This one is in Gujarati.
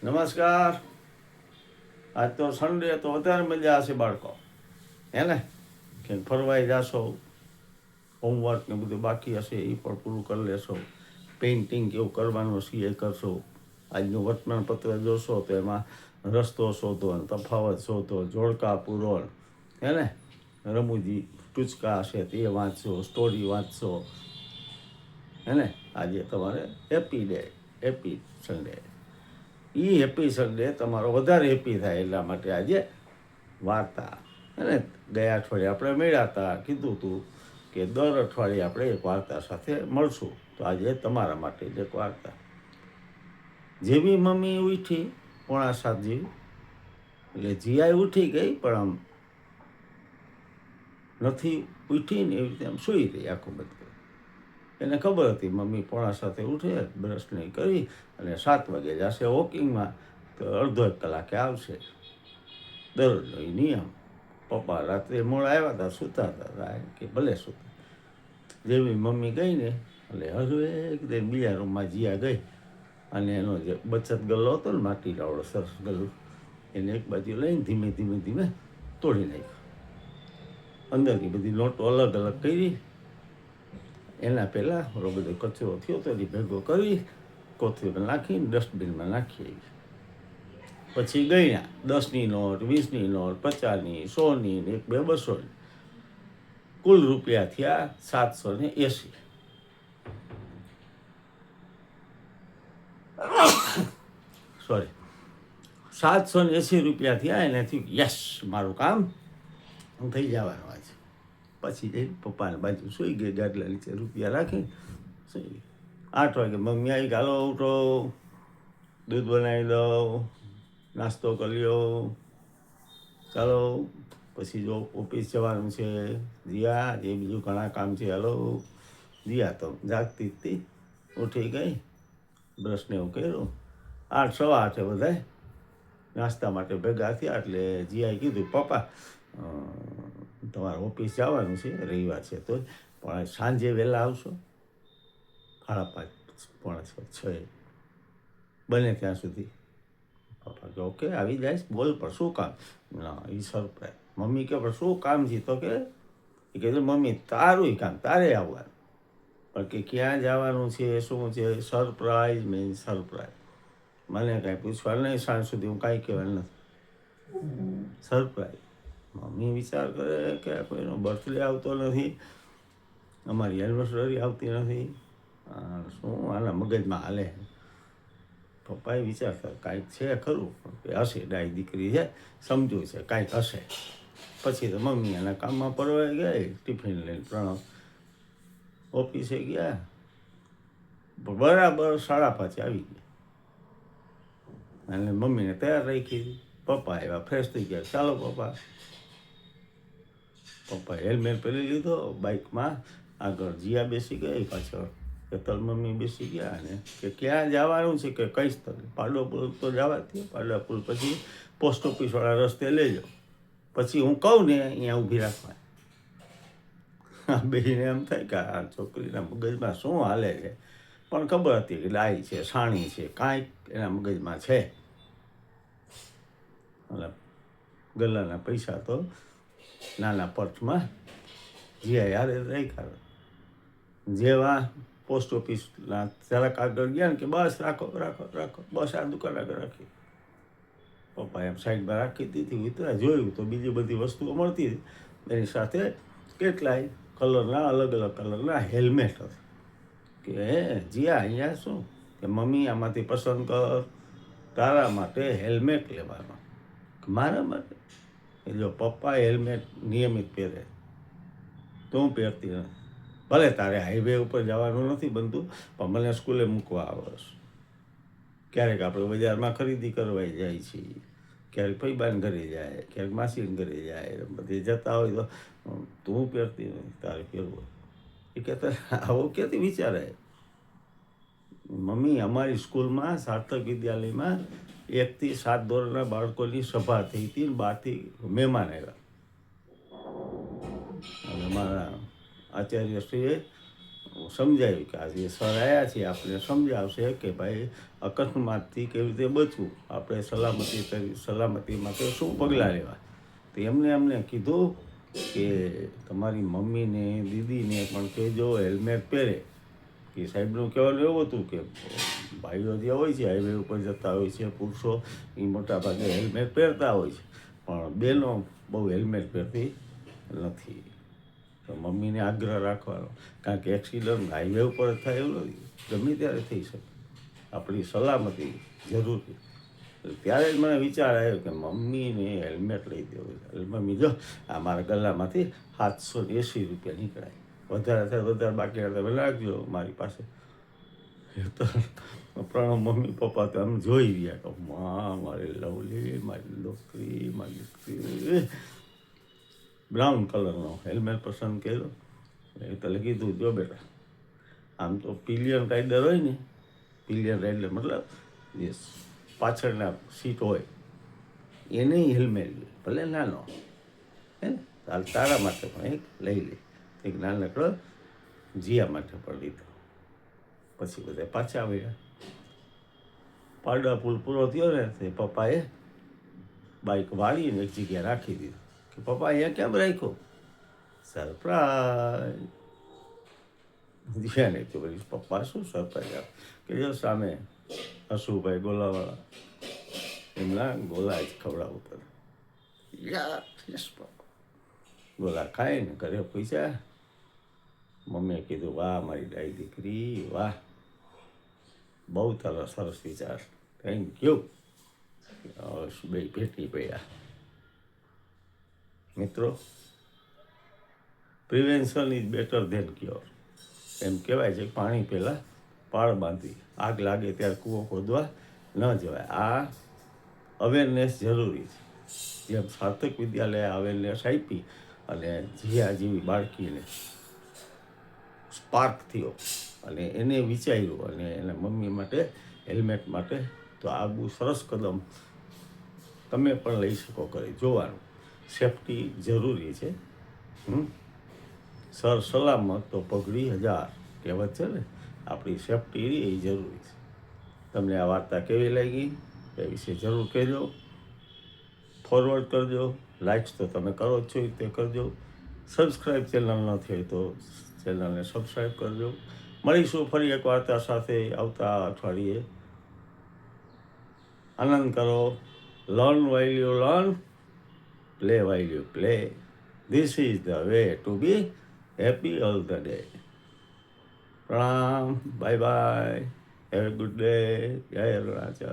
નમસ્કાર. આજ તો સન્ડે તો વધારે મજા આવશે બાળકો, હે ને? કે ફરવાઈ જાશો, હોમવર્ક ને બધું બાકી હશે એ પણ પૂરું કરી લેશો, પેઇન્ટિંગ કેવું કરવાનું છે એ કરશો. આજનું વર્તમાનપત્ર જોશો તો એમાં રસ્તો શોધો, તફાવત શોધો, જોડકા પૂરો, હે ને? રમૂજી ટૂચકા હશે તે વાંચશો, સ્ટોરી વાંચશો, હે ને? આજે તમારે happy day, happy Sunday. Happy Sunday તમારો વધારે હેપી થાય એટલા માટે આજે વાર્તા, અને ગયા અઠવાડિયે આપણે મળ્યા હતા, કીધું હતું કે દર અઠવાડિયે આપણે એક વાર્તા સાથે મળશું. તો આજે તમારા માટે જ એક વાર્તા. જેવી મમ્મી ઉઠી 6:45 જેવી, એટલે જીઆઈ ઉઠી ગઈ પણ આમ નથી ઉઠી ને એવી રીતે આમ સૂઈ રહી આખું બધું. એને ખબર હતી મમ્મી 6:45 ઉઠે, બ્રશ નહીં કરી અને 7 વાગે જશે વોકિંગમાં, તો અડધો 1 કલાકે આવશે. દરરોજનો એ નિયમ. પપ્પા રાત્રે મોડા આવ્યા હતા, સૂતા હતા કે ભલે સૂતા. જેવી મમ્મી ગઈ ને એટલે હવે એકદમ બીજા રૂમમાં જીયા ગઈ અને એનો જે બચત ગલ્લો હતો ને માટી રાવડો સરસ ગલ્લો, એને એક બાજુ લઈને ધીમે ધીમે ધીમે તોડી નાખ્યો. અંદરની બધી નોટો અલગ અલગ કરી. એના પહેલાં ઓલો બધો કચરો થયો તો એ ભેગો કરી કોથળીમાં નાખીને ડસ્ટબિનમાં નાખી. પછી ગણ્યા 10ની નોટ, 20ની નોટ, 50ની, 100ની, 1, 2, 200ની. કુલ રૂપિયા થયા 780. સોરી, 780 રૂપિયા થયા. એનાથી યસ, મારું કામ થઈ જવાનું છે. પછી જઈને પપ્પાને બાજુ સૂઈ ગઈ, ગાડલા નીચે રૂપિયા રાખી સૂઈ ગઈ. 8 વાગે મમ્મી આવી, ગાલો ઉઠો, દૂધ બનાવી દઉં, નાસ્તો કરી લ્યો, ચાલો પછી જો ઓફિસ જવાનું છે. જીયા એ બીજું ઘણા કામ છે, હાલો. જીયા તો જાગતી હતી, ઉઠી ગઈ, બ્રશને એવું કર્યું. 8, 8:15 બધાય નાસ્તા માટે ભેગા થયા. એટલે જીયાએ કીધું, પપ્પા તમારે ઓફિસ જવાનું છે, રવિવાર છે તો, પણ સાંજે વહેલા આવશો, 5:30, 5:45, 6 બને ત્યાં સુધી. પપ્પા કે ઓકે આવી જાય, બોલ પણ શું કામ? ના એ સરપ્રાઈઝ. મમ્મી કે પણ શું કામ છે? તો કે એ કીધું મમ્મી તારું કામ, તારે આવવાનું. પણ કે ક્યાં જવાનું છે, શું છે? Surprise means surprise. મને કાંઈ પૂછવાનું નહીં, સાંજ સુધી હું કાંઈ કહેવાનું નથી. સરપ્રાઈઝ. મમ્મી વિચાર કરે કે કોઈનો બર્થડે આવતો નથી, અમારી એનિવર્સરી આવતી નથી, શું આના મગજમાં હાલે. પપ્પાએ વિચારતા કાંઈક છે ખરું, કે હશે, ડાય દીકરી છે, સમજુ છે, કાંઈક હશે. પછી તો મમ્મી એના કામમાં પરવાઈ ગઈ. ટિફિન લઈને પ્રણવ ઓફિસે ગયા. બરાબર 5:30 આવી ગયા અને મમ્મીને તૈયાર રાખી. પપ્પા આવ્યા, ફ્રેશ થઈ ગયા. ચાલો પપ્પા. પપ્પાએ હેલ્મેટ પહેરી લીધો. બાઇકમાં આગળ જીયા બેસી ગઈ, પાછળ હેતલ મમ્મી બેસી ગયા. અને કે ક્યાં જવાનું છે? કે કઈશ તો પાડો પુલ તો જવા દે, પાડો પુલ પછી પોસ્ટ ઓફિસવાળા રસ્તે લેજો, પછી હું કહું ને અહીંયા ઊભી રાખવા. બેને એમ થાય કે આ છોકરીના મગજમાં શું હાલે છે, પણ ખબર હતી કે ડાઈ છે, સાણી છે, કાંઈક એના મગજમાં છે. મતલબ ગલ્લાના પૈસા તો નાના પર્સમાં જીયા યારે રાખ્યા. જેવા પોસ્ટ ઓફિસના જરાક આગળ ગયા ને કે બસ રાખો રાખો રાખો, બસ આ દુકાન આગળ રાખી. પપ્પા એમ સાઈડમાં રાખી દીધી. વિતરા જોયું તો બીજી બધી વસ્તુઓ મળતી હતી. એની સાથે કેટલાય કલરના, અલગ અલગ કલરના હેલ્મેટ હતા. કે જીયા અહીંયા શું? કે મમ્મી આમાંથી પસંદ કર, તારા માટે હેલ્મેટ લેવાનો. મારા માટે? એ જો પપ્પા હેલ્મેટ નિયમિત પહેરે, તો હું પહેરતી નથી. ભલે તારે હાઈવે ઉપર જવાનું નથી બનતું, પણ મને સ્કૂલે મૂકવા આવશ. ક્યારેક આપણે બજારમાં ખરીદી કરવાઈ જાય છીએ, ક્યારેક ફઈબાન ઘરે જાય, ક્યારેક માસીન ઘરે જાય, બધે જતા હોય તો તું પહેરતી નથી, તારે પહેરવું. એ કહેતા આવો ક્યાંથી વિચારે? મમ્મી અમારી સ્કૂલમાં સાર્થક વિદ્યાલયમાં 1 થી 7 ધોરણના બાળકોની સભા થઈ હતી. બહારથી મહેમાન આવ્યા અને અમારા આચાર્યશ્રીએ સમજાવ્યું કે આજે સર આવ્યા છે આપણે સમજાવશે કે ભાઈ અકસ્માતથી કેવી રીતે બચવું, આપણે સલામતી માટે શું પગલાં લેવા. તો એમને કીધું કે તમારી મમ્મીને દીદીને પણ કહેજો હેલ્મેટ પહેરે. કે સાહેબનું કહેવાનું એવું હતું કે ભાઈઓ જે હોય છે હાઈવે ઉપર જતા હોય છે પુરુષો, એ મોટાભાગે હેલ્મેટ પહેરતા હોય છે, પણ બહેનો બહુ હેલ્મેટ પહેરતી નથી. તો મમ્મીને આગ્રહ રાખવાનો, કારણ કે એક્સિડન્ટ હાઈવે ઉપર જ થાય એવું નથી, ગમે ત્યારે થઈ શકે. આપણી સલામતી જરૂરી. ત્યારે જ મને વિચાર આવ્યો કે મમ્મીને હેલ્મેટ લઈ દેવું. એટલે મમ્મી જો આ મારા ગલ્લામાંથી 780 રૂપિયા નીકળાય, વધારે થાય વધારે, બાકી તમે રાખજો મારી પાસે. તો પ્રણવ મમ્મી પપ્પા તો આમ જોઈ ગયા તો મારી લવલી, મારી છોકરી, મારી દીકરી. બ્રાઉન કલરનો હેલ્મેટ પસંદ કર્યો. એ તો કીધું જો બેટા, આમ તો પિલિયન રાઇડર હોય ને, પિલિયન રાઇડર મતલબ જે પાછળના સીટ હોય એને હેલ્મેટ ભલે નાનો હે ને, તારા માટે પણ એક લઈ લે. એક નાનકડો જીયા માટે પણ લીધો. પછી બધા પાછા આવ્યા. પારડા પુલ પૂરો થયો ને તે પપ્પાએ બાઇક વાળીને એક જગ્યાએ રાખી દીધું કે પપ્પા અહીંયા કેમ રાખ્યો? સરપ્રાઈઝ. જીયાને તો ભાઈ પપ્પા શું સરપ્રાઈઝ આપે કે જો સામે હસુભાઈ ગોલાવાળા, એમના ગોલા જ ખવડાવવું પડે. યસ પપ્પા. ગોલા ખાઈને ઘરે પૈસા. મમ્મીએ કીધું વાહ મારી ડાઈ દીકરી વાહ, બહુ તારો સરસ વિચાર, થેન્ક યુ. બે ભેટી પડ્યા. મિત્રો, prevention is better than cure. એમ કહેવાય છે પાણી પહેલાં પાળ બાંધી, આગ લાગે ત્યારે કૂવો ખોદવા ન જવાય. આ અવેરનેસ જરૂરી છે. જેમ સાર્થક વિદ્યાલયે અવેરનેસ આપી અને જીયા જેવી બાળકીને સ્પાર્ક થયો અને એને વિચાર્યું અને એના મમ્મી માટે હેલ્મેટ માટે, તો આ બહુ સરસ કદમ તમે પણ લઈ શકો. કરી જોવાનું, સેફટી જરૂરી છે. સર સલામત તો પગડી 1000 કહેવત છે ને, આપણી સેફટી એ જરૂરી છે. તમને આ વાર્તા કેવી લાગી એ વિશે જરૂર કહેજો, ફોરવર્ડ કરજો. લાઇક્સ તો તમે કરો જ છો તે કરજો. સબસ્ક્રાઈબ ચેનલ ન થઈ તો ચેનલને સબસ્ક્રાઈબ કરજો. મળીશું ફરી એક વાર્તા સાથે આવતા અઠવાડિયે. આનંદ કરો. Learn while you learn, play while you play. This is the way to be happy all the day. પ્રણામ, bye bye, have a good day. જય અરુણાચલ.